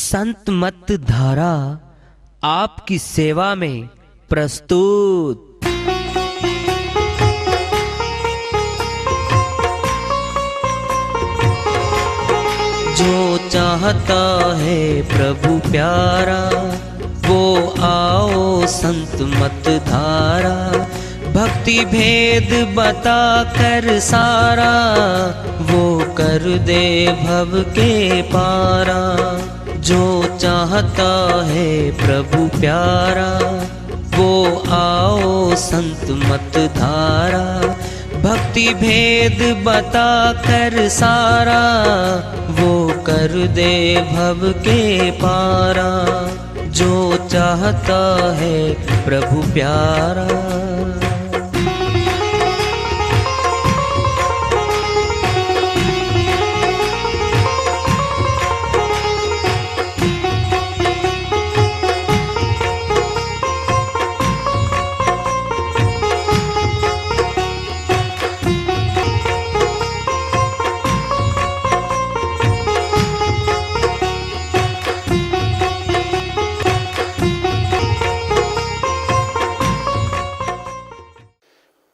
संत मत धारा आपकी सेवा में प्रस्तुत। जो चाहता है प्रभु प्यारा वो आओ संत मत धारा। भक्ति भेद बता कर सारा वो कर दे भव के पारा। जो चाहता है प्रभु प्यारा वो आओ संत मत धारा। भक्ति भेद बता कर सारा वो कर दे भव के पारा। जो चाहता है प्रभु प्यारा।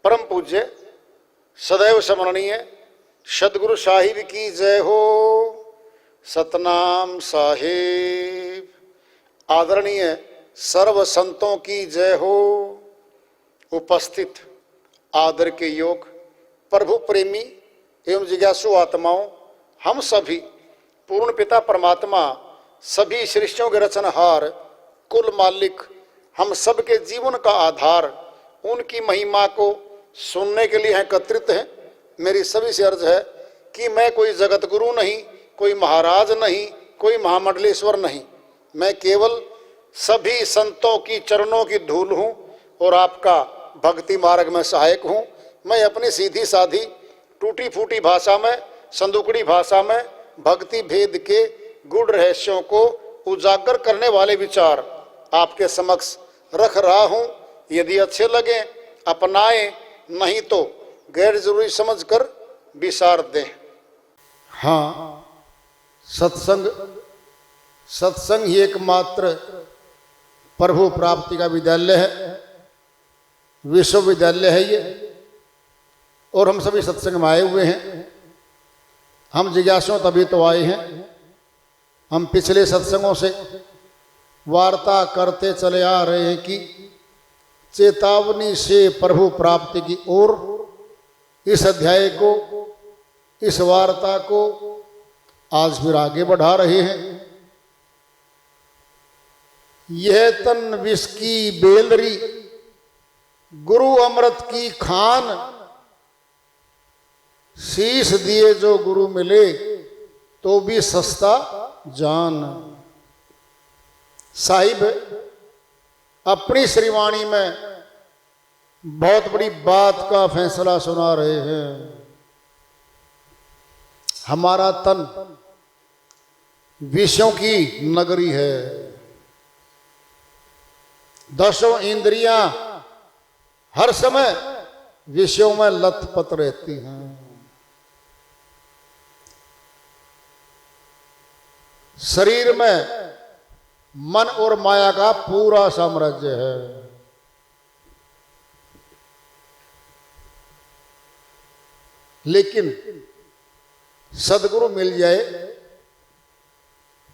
परम पूज्य सदैव स्मरणीय सदगुरु साहिब की जय हो। सतनाम साहिब। आदरणीय सर्व संतों की जय हो। उपस्थित आदर के योग प्रभु प्रेमी एवं जिज्ञासु आत्माओं, हम सभी पूर्ण पिता परमात्मा सभी सृष्टियों के रचनहार कुल मालिक हम सबके जीवन का आधार उनकी महिमा को सुनने के लिए एकत्रित हैं। मेरी सभी से अर्ज है कि मैं कोई जगत गुरु नहीं, कोई महाराज नहीं, कोई महामंडलेश्वर नहीं। मैं केवल सभी संतों की चरणों की धूल हूँ और आपका भक्ति मार्ग में सहायक हूँ। मैं अपनी सीधी साधी टूटी फूटी भाषा में, संदुकड़ी भाषा में भक्ति भेद के गूढ़ रहस्यों को उजागर करने वाले विचार आपके समक्ष रख रहा हूँ। यदि अच्छे लगे अपनाएं, नहीं तो गैर जरूरी समझकर विसार दें। हाँ, सत्संग ही एकमात्र प्रभु प्राप्ति का विद्यालय है, विश्वविद्यालय है ये। और हम सभी सत्संग में आए हुए हैं। हम जिज्ञासु तभी तो आए हैं। हम पिछले सत्संगों से वार्ता करते चले आ रहे हैं कि चेतावनी से प्रभु प्राप्ति की ओर इस अध्याय को, इस वार्ता को आज फिर आगे बढ़ा रहे हैं। यह तन विष की बेलरी गुरु अमृत की खान। शीश दिए जो गुरु मिले तो भी सस्ता जान। साहिब अपनी श्रीवाणी में बहुत बड़ी बात का फैसला सुना रहे हैं। हमारा तन विषयों की नगरी है। दसों इंद्रियां हर समय विषयों में लथपथ रहती हैं। शरीर में मन और माया का पूरा साम्राज्य है। लेकिन सदगुरु मिल जाए,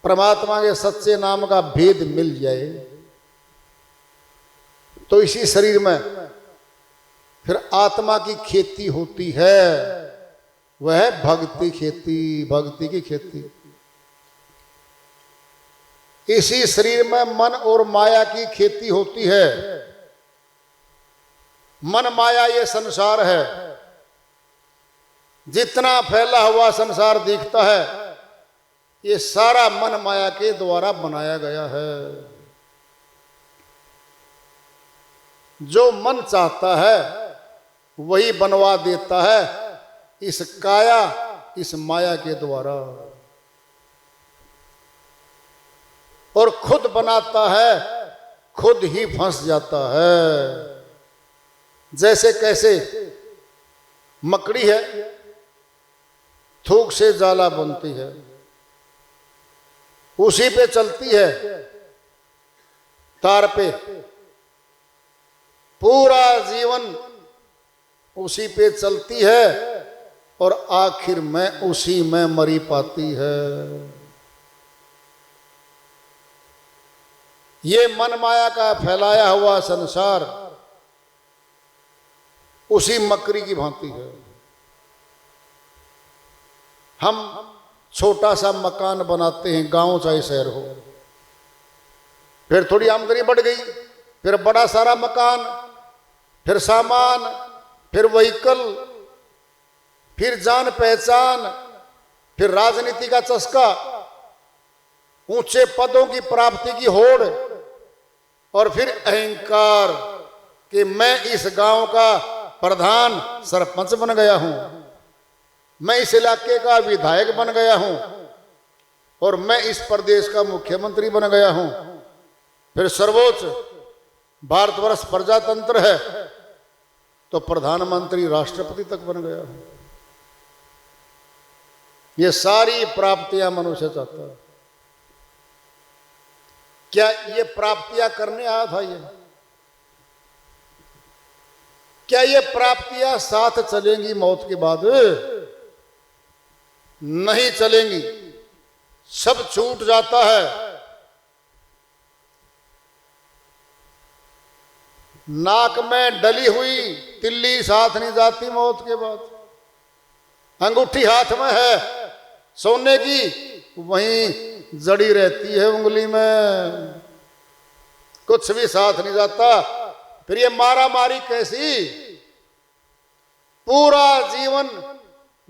परमात्मा के सच्चे नाम का भेद मिल जाए तो इसी शरीर में फिर आत्मा की खेती होती है। वह है भक्ति खेती, भक्ति की खेती। इसी शरीर में मन और माया की खेती होती है। मन माया ये संसार है। जितना फैला हुआ संसार दिखता है ये सारा मन माया के द्वारा बनाया गया है। जो मन चाहता है वही बनवा देता है इस काया, इस माया के द्वारा, और खुद बनाता है, खुद ही फंस जाता है। जैसे कैसे मकड़ी है, थूक से जाला बनती है, उसी पे चलती है, तार पे पूरा जीवन उसी पे चलती है और आखिर में उसी में मरी पाती है। ये मन माया का फैलाया हुआ संसार उसी मकड़ी की भांति है। हम छोटा सा मकान बनाते हैं, गांव चाहे शहर हो, फिर थोड़ी आमदनी बढ़ गई, फिर बड़ा सारा मकान, फिर सामान, फिर व्हीकल, फिर जान पहचान, फिर राजनीति का चस्का, ऊंचे पदों की प्राप्ति की होड़, और फिर अहंकार कि मैं इस गांव का प्रधान सरपंच बन गया हूं, मैं इस इलाके का विधायक बन गया हूं, और मैं इस प्रदेश का मुख्यमंत्री बन गया हूं। फिर सर्वोच्च भारतवर्ष प्रजातंत्र है तो प्रधानमंत्री राष्ट्रपति तक बन गया हूं। ये सारी प्राप्तियां मनुष्य चाहता है। क्या ये प्राप्तियां करने आया था? ये क्या ये प्राप्तियां साथ चलेंगी मौत के बाद? नहीं चलेंगी, सब छूट जाता है। नाक में डली हुई तिल्ली साथ नहीं जाती मौत के बाद। अंगूठी हाथ में है सोने की, वहीं जड़ी रहती है उंगली में, कुछ भी साथ नहीं जाता। फिर ये मारा मारी कैसी? पूरा जीवन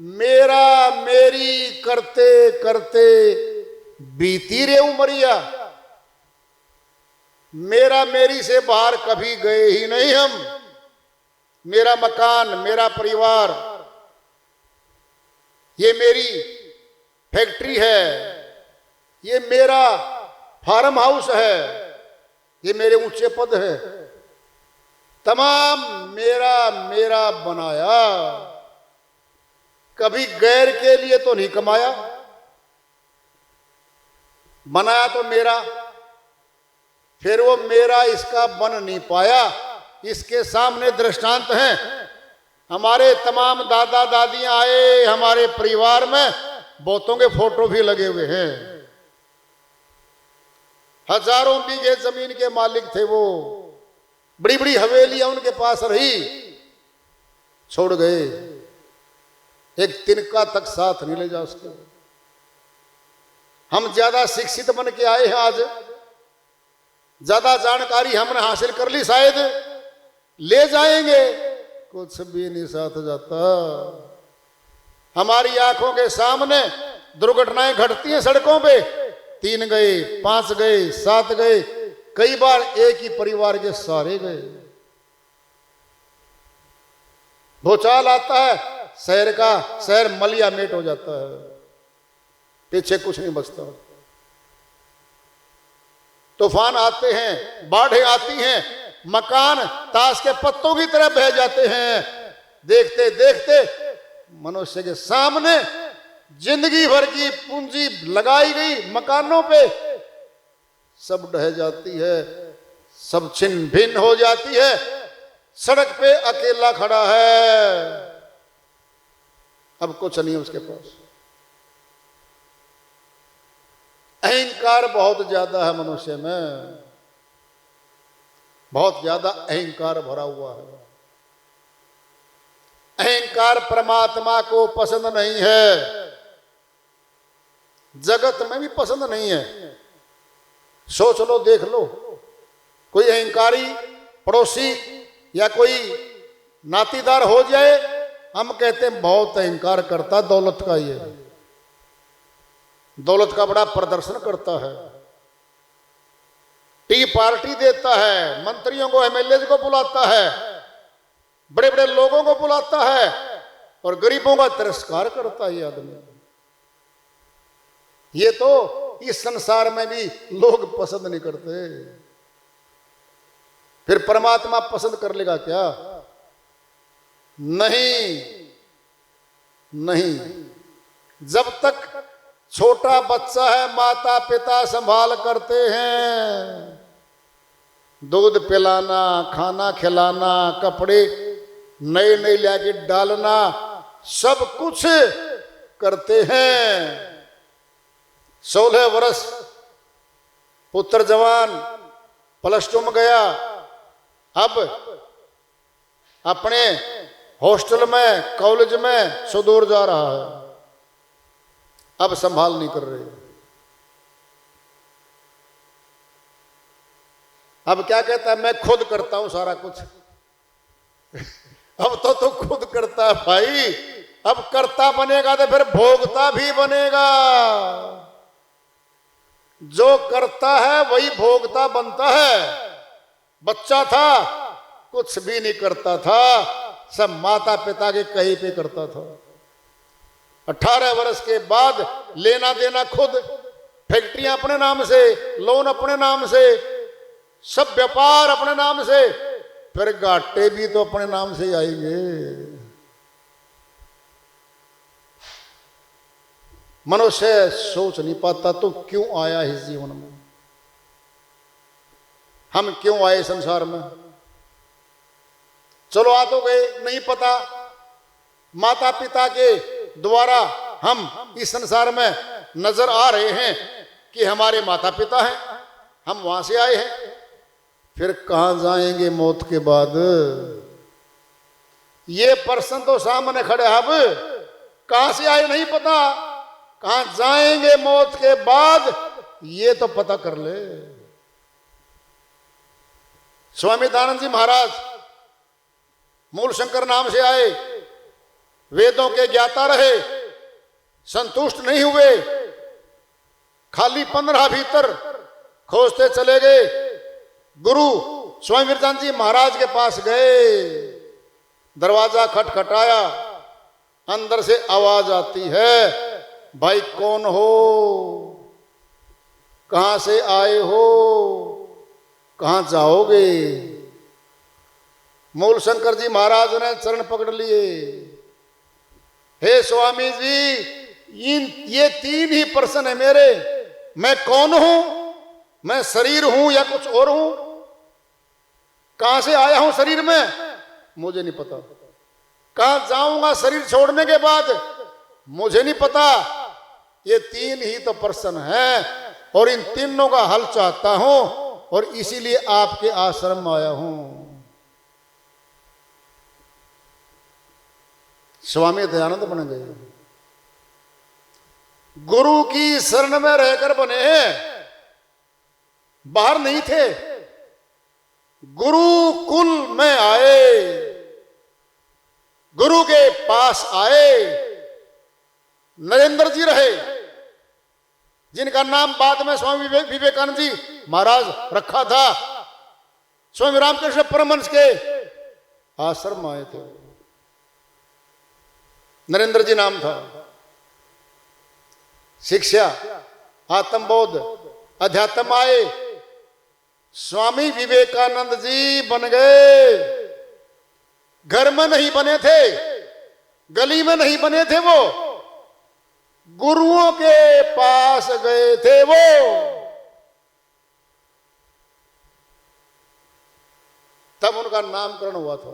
मेरा मेरी करते करते बीती रे उमरिया। मेरा मेरी से बाहर कभी गए ही नहीं हम। मेरा मकान, मेरा परिवार, ये मेरी फैक्ट्री है, ये मेरा फार्म हाउस है, ये मेरे ऊंचे पद है, तमाम मेरा मेरा बनाया। कभी गैर के लिए तो नहीं कमाया, बनाया तो मेरा, फिर वो मेरा इसका बन नहीं पाया। इसके सामने दृष्टांत हैं। हमारे तमाम दादा दादियां आए, हमारे परिवार में बहुतों के फोटो भी लगे हुए हैं। हजारों बीघे जमीन के मालिक थे वो, बड़ी बड़ी हवेलियां उनके पास रही, छोड़ गए। एक तिनका तक साथ नहीं ले जा उसके। हम ज्यादा शिक्षित बन के आए हैं, आज ज्यादा जानकारी हमने हासिल कर ली, शायद ले जाएंगे, कुछ भी नहीं साथ जाता। हमारी आंखों के सामने दुर्घटनाएं घटती हैं सड़कों पे, 3 गए, 5 गए, 7 गए, कई बार एक ही परिवार के सारे गए। भूचाल आता है, शहर मलिया मेट हो जाता है, पीछे कुछ नहीं बचता। तूफान आते हैं, बाढ़ें आती हैं, मकान ताश के पत्तों की तरह बह जाते हैं। देखते देखते मनुष्य के सामने जिंदगी भर की पूंजी लगाई गई मकानों पे सब ढह जाती है, सब छिन्न भिन्न हो जाती है। सड़क पे अकेला खड़ा है, अब कुछ नहीं उसके पास। अहंकार बहुत ज्यादा है मनुष्य में, बहुत ज्यादा अहंकार भरा हुआ है। अहंकार परमात्मा को पसंद नहीं है, जगत में भी पसंद नहीं है। सोच लो, देख लो, कोई अहंकारी पड़ोसी या कोई नातीदार हो जाए, हम कहते हैं बहुत अहंकार करता, दौलत का, ये दौलत का बड़ा प्रदर्शन करता है, टी पार्टी देता है, मंत्रियों को एमएलए को बुलाता है, बड़े बड़े लोगों को बुलाता है, और गरीबों का तिरस्कार करता है ये आदमी। ये तो इस संसार में भी लोग पसंद नहीं करते, फिर परमात्मा पसंद कर लेगा क्या? नहीं नहीं। जब तक छोटा बच्चा है, माता पिता संभाल करते हैं, दूध पिलाना, खाना खिलाना, कपड़े नए नए लाके डालना, सब कुछ करते हैं। 16 वर्ष पुत्र जवान +2 में गया, अब अपने हॉस्टल में, कॉलेज में सुदूर जा रहा है, अब संभाल नहीं कर रहे। अब क्या कहता है, मैं खुद करता हूं सारा कुछ। अब तो खुद करता है भाई, अब करता बनेगा तो फिर भोगता भी बनेगा। जो करता है वही भोगता बनता है। बच्चा था, कुछ भी नहीं करता था, सब माता पिता के कहीं पे करता था। 18 वर्ष के बाद लेना देना खुद, फैक्ट्रियां अपने नाम से, लोन अपने नाम से, सब व्यापार अपने नाम से, फिर घाटे भी तो अपने नाम से आएंगे। मनुष्य सोच नहीं पाता तो क्यों आया इस जीवन में, हम क्यों आए संसार में। चलो आ तो गए, नहीं पता माता पिता के द्वारा हम इस संसार में नजर आ रहे हैं कि हमारे माता पिता हैं, हम वहां से आए हैं, फिर कहां जाएंगे मौत के बाद। ये प्रश्न तो सामने खड़े, अब कहां से आए नहीं पता, कहां जाएंगे मौत के बाद ये तो पता कर ले। स्वामी दयानंद जी महाराज मूल शंकर नाम से आए, वेदों के ज्ञाता रहे, संतुष्ट नहीं हुए, खाली 15 भीतर खोजते चले गए। गुरु स्वामी वीरचंद जी महाराज के पास गए, दरवाजा खटखटाया, अंदर से आवाज आती है, भाई कौन हो, कहां से आए हो, कहां जाओगे। मूल शंकर जी महाराज ने चरण पकड़ लिए, हे स्वामी जी, ये 3 ही प्रश्न है मेरे, मैं कौन हूं, मैं शरीर हूं या कुछ और हूं, कहां से आया हूं शरीर में मुझे नहीं पता, कहां जाऊंगा शरीर छोड़ने के बाद मुझे नहीं पता। ये 3 ही तो प्रश्न हैं और इन तीनों का हल चाहता हूं और इसीलिए आपके आश्रम में आया हूं। स्वामी दयानंद बन गए, गुरु की शरण में रहकर बने हैं, बाहर नहीं थे, गुरुकुल में आए, गुरु के पास आए। नरेंद्र जी रहे, जिनका नाम बाद में स्वामी विवेकानंद जी महाराज रखा था, स्वामी रामकृष्ण परमहंस के आश्रम आए थे, नरेंद्र जी नाम था। शिक्षा, आत्मबोध, अध्यात्म आए, स्वामी विवेकानंद जी बन गए। घर में नहीं बने थे, गली में नहीं बने थे, वो गुरुओं के पास गए थे। वो तब उनका नामकरण हुआ था।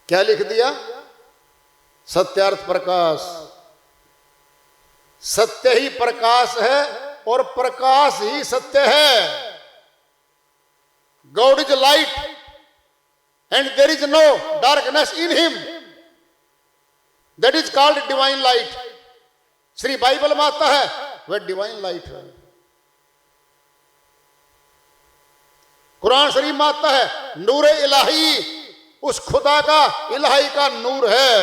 क्या लिख दिया, सत्यार्थ प्रकाश। सत्य ही प्रकाश है और प्रकाश ही सत्य है। God is light and there is no darkness in him, that is called divine light. Shri Bible में आता है वह डिवाइन लाइट है। कुरान शरीफ में आता है नूर इलाही, उस खुदा का इलाही का नूर है।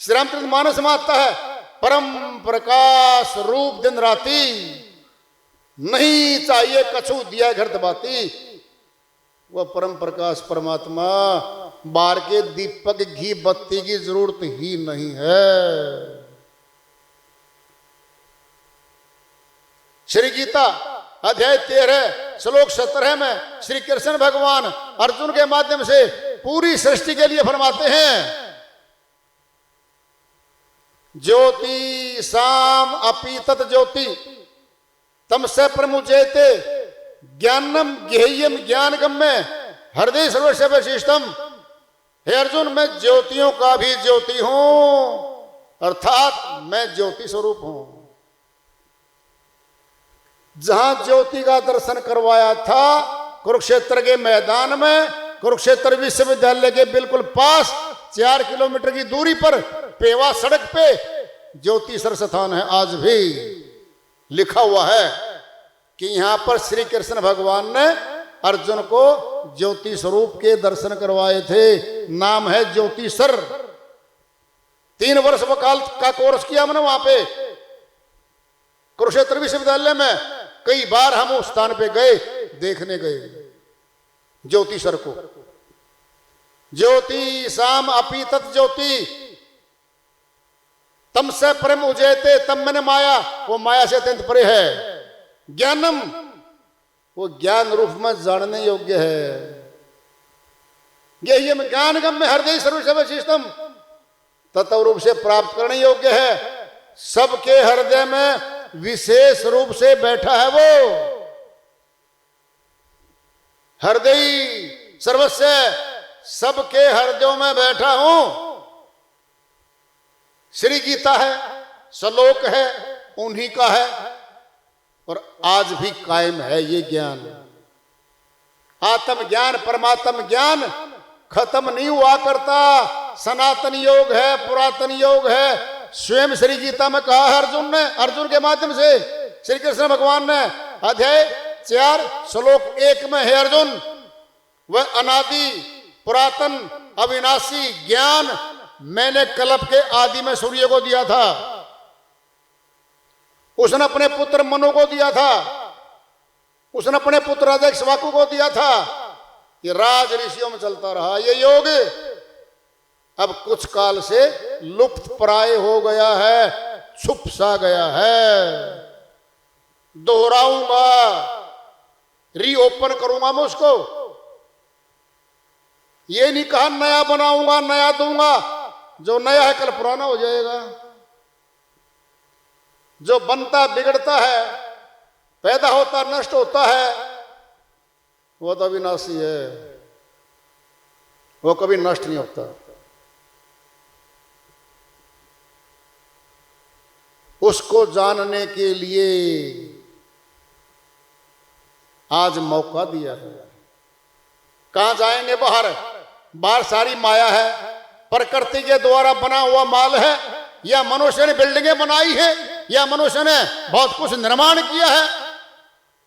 श्री रामचरित मानस में आता है परम प्रकाश रूप दिन राती, नहीं चाहिए कछु दिया घर दबाती। वह परम प्रकाश परमात्मा, बार के दीपक घी बत्ती की जरूरत ही नहीं है। श्री गीता अध्याय 13 श्लोक 17 में श्री कृष्ण भगवान अर्जुन के माध्यम से पूरी सृष्टि के लिए फरमाते हैं, ज्योति शाम अपि तत् ज्योति तमसे प्रमुचेते ज्ञानम गेह्यम ज्ञानगम्य हृदय सर्वस्य वैशिष्टम। हे अर्जुन, मैं ज्योतियों का भी ज्योति हूं, अर्थात मैं ज्योति स्वरूप हूं। जहां ज्योति का दर्शन करवाया था कुरुक्षेत्र के मैदान में, कुरुक्षेत्र विश्वविद्यालय के बिल्कुल पास 4 किलोमीटर की दूरी पर पेवा सड़क पे ज्योति सरस्थान है। आज भी लिखा हुआ है कि यहां पर श्री कृष्ण भगवान ने अर्जुन को ज्योति स्वरूप के दर्शन करवाए थे। नाम है ज्योतिसर। 3 वर्ष वकाल का कोर्स किया मैंने वहां पे कुरुक्षेत्र विश्वविद्यालय में। कई बार हम उस स्थान पे गए, देखने गए ज्योतिसर को। ज्योति शाम अपि तत् ज्योति तम से परम उजयते तम मैंने माया, वो माया से अत्यंत परे है। ज्ञानम, वो ज्ञान रूप में जानने योग्य है। ये ज्ञान गम में हृदय सर्वशिष्टम, तत्व रूप से प्राप्त करने योग्य है। सबके हृदय में विशेष रूप से बैठा है वो। हृदय सर्वस्य, सबके हृदयों में बैठा हूं। श्री गीता है, श्लोक है, उन्हीं का है और आज भी कायम है ये ज्ञान। आत्म ज्ञान, परमात्म ज्ञान खत्म नहीं हुआ करता। सनातन योग है, पुरातन योग है। स्वयं श्री गीता में कहा है अर्जुन ने, अर्जुन के माध्यम से श्री कृष्ण भगवान ने अध्याय 4 श्लोक 1 में, हे अर्जुन, वह अनादि पुरातन अविनाशी ज्ञान मैंने कल्प के आदि में सूर्य को दिया था। उसने अपने पुत्र मनु को दिया था। उसने अपने पुत्र राजा इक्ष्वाकु को दिया था। ये राज ऋषियों में चलता रहा ये योग। अब कुछ काल से लुप्त प्राय हो गया है, छुप सा गया है। दोहराऊंगा, रीओपन करूंगा मैं उसको। ये नहीं कहा नया बनाऊंगा, नया दूंगा। जो नया है कल पुराना हो जाएगा। जो बनता बिगड़ता है, पैदा होता नष्ट होता है, वो तो अविनाशी है, वो कभी नष्ट नहीं होता। उसको जानने के लिए आज मौका दिया है। कहां जाएंगे? बाहर। बाहर सारी माया है, प्रकृति के द्वारा बना हुआ माल है, या मनुष्य ने बिल्डिंगें बनाई है, या मनुष्य ने बहुत कुछ निर्माण किया है।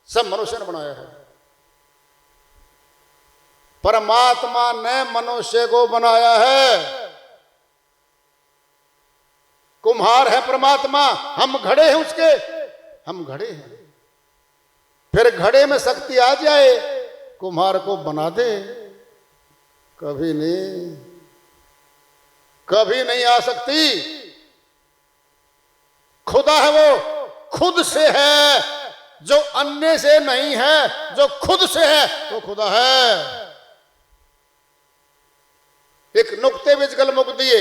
सब मनुष्य ने बनाया है। परमात्मा ने मनुष्य को बनाया है। कुम्हार है परमात्मा, हम घड़े हैं उसके, हम घड़े हैं। फिर घड़े में शक्ति आ जाए, कुम्हार को बना दे? कभी नहीं, कभी नहीं आ सकती। खुदा है वो, खुद से है। जो अन्य से नहीं है, जो खुद से है वो खुदा है। एक नुक्ते विच गल मुक दिए।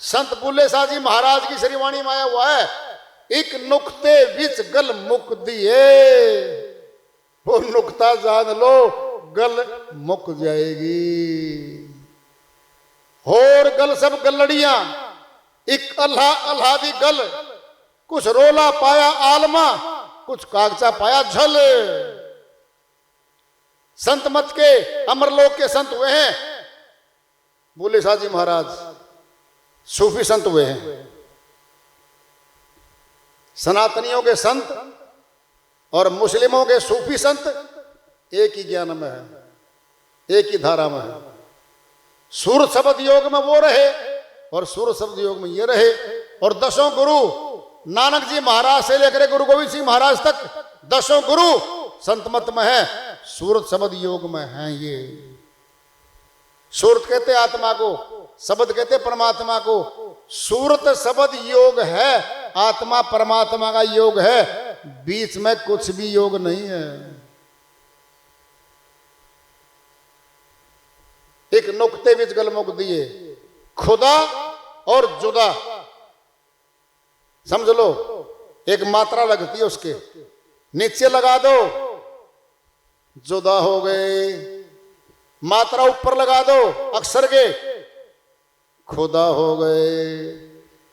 संत बुल्ले शाह जी महाराज की श्रीवाणी में आया हुआ है, एक नुक्ते विच गल मुक दिए। वो नुक्ता जान लो, गल मुक जाएगी। और गल सब गलड़ियां, एक अल्लाह अल्लाह दी गल। कुछ रोला पाया आलमा, कुछ कागजा पाया झल। संत मत के अमरलोक के संत हुए हैं बुल्ले शाह जी महाराज, सूफी संत हुए हैं। सनातनियों के संत और मुस्लिमों के सूफी संत एक ही ज्ञान में है, एक ही धारा में है। सूर शब्द योग में वो रहे और सूर शब्द योग में ये रहे। और 10 गुरु, नानक जी महाराज से लेकर गुरु गोविंद सिंह महाराज तक 10 गुरु संत मत में है, सूरत शब्द योग में है। ये सूरत कहते आत्मा को, शब्द कहते परमात्मा को। सूरत शब्द योग है, आत्मा परमात्मा का योग है। बीच में कुछ भी योग नहीं है। एक नुक्ते विच गल मुक दिए। खुदा और जुदा, समझ लो, एक मात्रा लगती है उसके, नीचे लगा दो जुदा हो गए, मात्रा ऊपर लगा दो अक्षर के खुदा हो गए।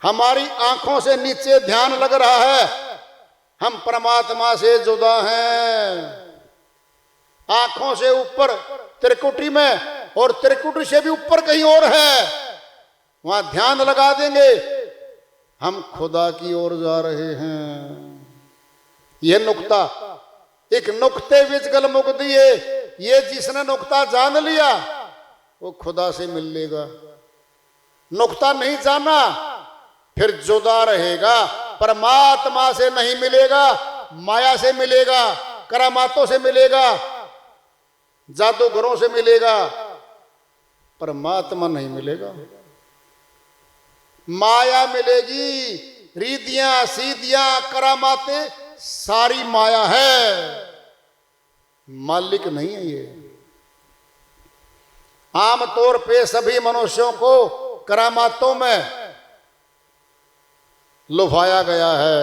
हमारी आंखों से नीचे ध्यान लग रहा है, हम परमात्मा से जुदा हैं। आंखों से ऊपर त्रिकुटी में, और त्रिकुटी से भी ऊपर कहीं और है, वहां ध्यान लगा देंगे, हम खुदा की ओर जा रहे हैं। यह नुक्ता, एक नुक्ते बीच गल मुक दिए, ये जिसने नुक्ता जान लिया वो खुदा से मिल लेगा। नुक्ता नहीं जाना फिर जुदा रहेगा, परमात्मा से नहीं मिलेगा, माया से मिलेगा, करामातों से मिलेगा, जादूगरों से मिलेगा, परमात्मा नहीं मिलेगा। माया मिलेगी, रीतियां सीधियां करामाते सारी माया है, मालिक नहीं है ये। आमतौर पे सभी मनुष्यों को करामातों में लुभाया गया है,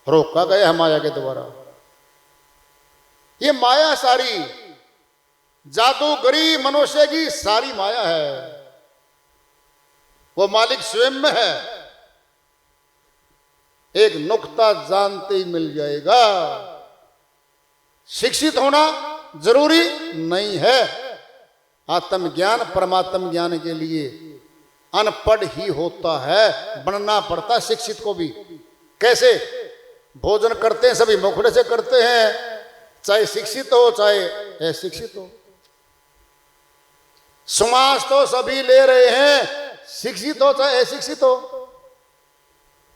रोका गया है माया के द्वारा। ये माया सारी जादूगरी मनुष्य की सारी माया है, वो मालिक स्वयं में है। एक नुक्ता जानते ही मिल जाएगा। शिक्षित होना जरूरी नहीं है। आत्मज्ञान परमात्म ज्ञान के लिए अनपढ़ ही होता है, बनना पड़ता है शिक्षित को भी। कैसे? भोजन करते हैं सभी मुखड़े से करते हैं, चाहे शिक्षित हो चाहे अशिक्षित हो। श्वास तो सभी ले रहे हैं, शिक्षित हो चाहे अशिक्षित हो।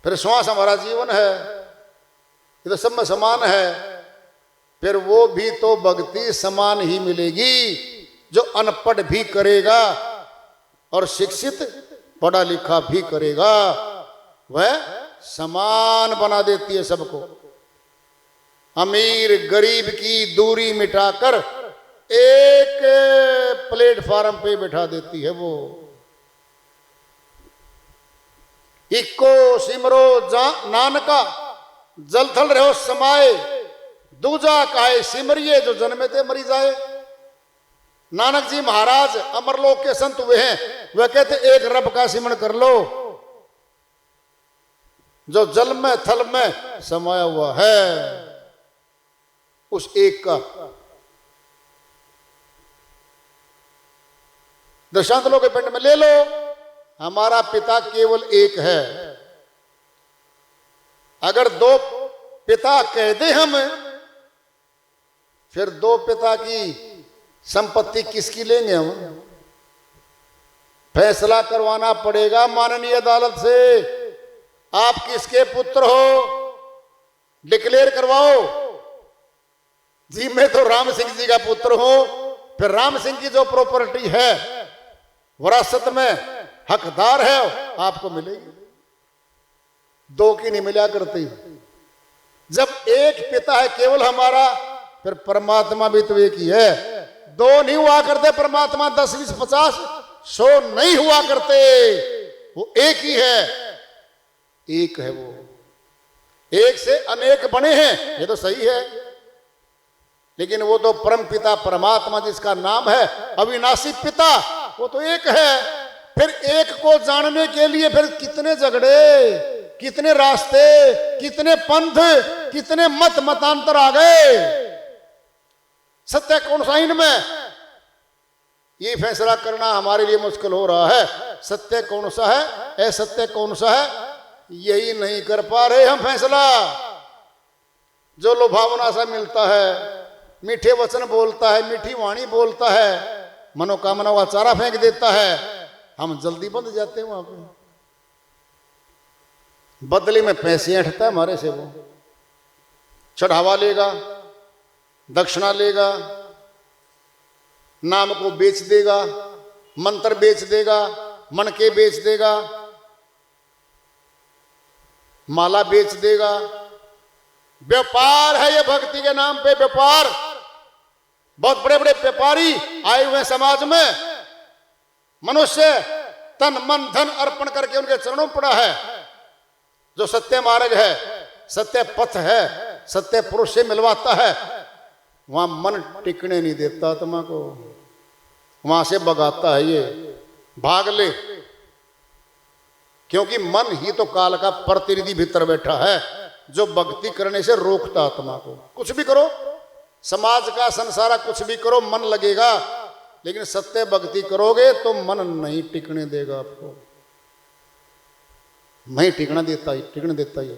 फिर श्वास हमारा जीवन है, ये तो सब में समान है। फिर वो भी तो भक्ति समान ही मिलेगी, जो अनपढ़ भी करेगा और शिक्षित पढ़ा लिखा भी करेगा, वह समान बना देती है सबको। अमीर गरीब की दूरी मिटाकर एक प्लेटफार्म पे बैठा देती है वो। इको सिमरो नानका जलथल रहो समाए, दूजा काहे सिमरिए जो जन्मे ते मरी जाए। नानक जी महाराज अमरलोक के संत हुए हैं, वह कहते एक रब का सिमरण कर लो जो जल में थल में समाया हुआ है, उस एक का दृष्टांत लो के पिंड में ले लो। हमारा पिता केवल एक है। अगर दो पिता कह दे हम, फिर दो पिता की संपत्ति किसकी लेंगे हम? फैसला करवाना पड़ेगा माननीय अदालत से। आप किसके पुत्र हो, डिक्लेयर करवाओ। जी मैं तो राम सिंह जी का पुत्र हूं, फिर राम सिंह की जो प्रॉपर्टी है विरासत में हकदार है, आपको मिलेगी। दो की नहीं मिला करती। जब एक पिता है केवल हमारा, फिर परमात्मा भी तो एक ही है। दो नहीं हुआ करते परमात्मा, 10 20 50 100 नहीं हुआ करते, वो एक ही है। एक है वो, एक से अनेक बने हैं, ये तो सही है। लेकिन वो तो परम पिता परमात्मा जिसका नाम है अविनाशी पिता, वो तो एक है। फिर एक को जानने के लिए फिर कितने झगड़े, कितने रास्ते, कितने पंथ, कितने मत मतांतर आ गए। सत्य कौन सा इनमें, ये फैसला करना हमारे लिए मुश्किल हो रहा है। सत्य कौन सा है, असत्य कौन सा है, यही नहीं कर पा रहे हम फैसला। जो लुभावना सा मिलता है, मीठे वचन बोलता है, मीठी वाणी बोलता है, मनोकामना का चारा फेंक देता है, हम जल्दी बंध जाते हैं वहां पे। बदले में पैसे ऐंठता है हमारे से, वो चढ़ावा लेगा, दक्षिणा लेगा, नाम को बेच देगा, मंत्र बेच देगा, मनके बेच देगा, माला बेच देगा। व्यापार है ये, भक्ति के नाम पे व्यापार। बहुत बड़े बड़े व्यापारी आए हुए समाज में। मनुष्य तन मन धन अर्पण करके उनके चरणों में पड़ा है। जो सत्य मार्ग है, सत्य पथ है, सत्य पुरुष से मिलवाता है, वहां मन टिकने नहीं देता आत्मा को, वहां से भगाता है, ये भाग ले। क्योंकि मन ही तो काल का प्रतिनिधि भीतर बैठा है, जो भक्ति करने से रोकता आत्मा को। कुछ भी करो, समाज का संसार कुछ भी करो, मन लगेगा, लेकिन सत्य भक्ति करोगे तो मन नहीं टिकने देगा आपको, नहीं टिकने देता ही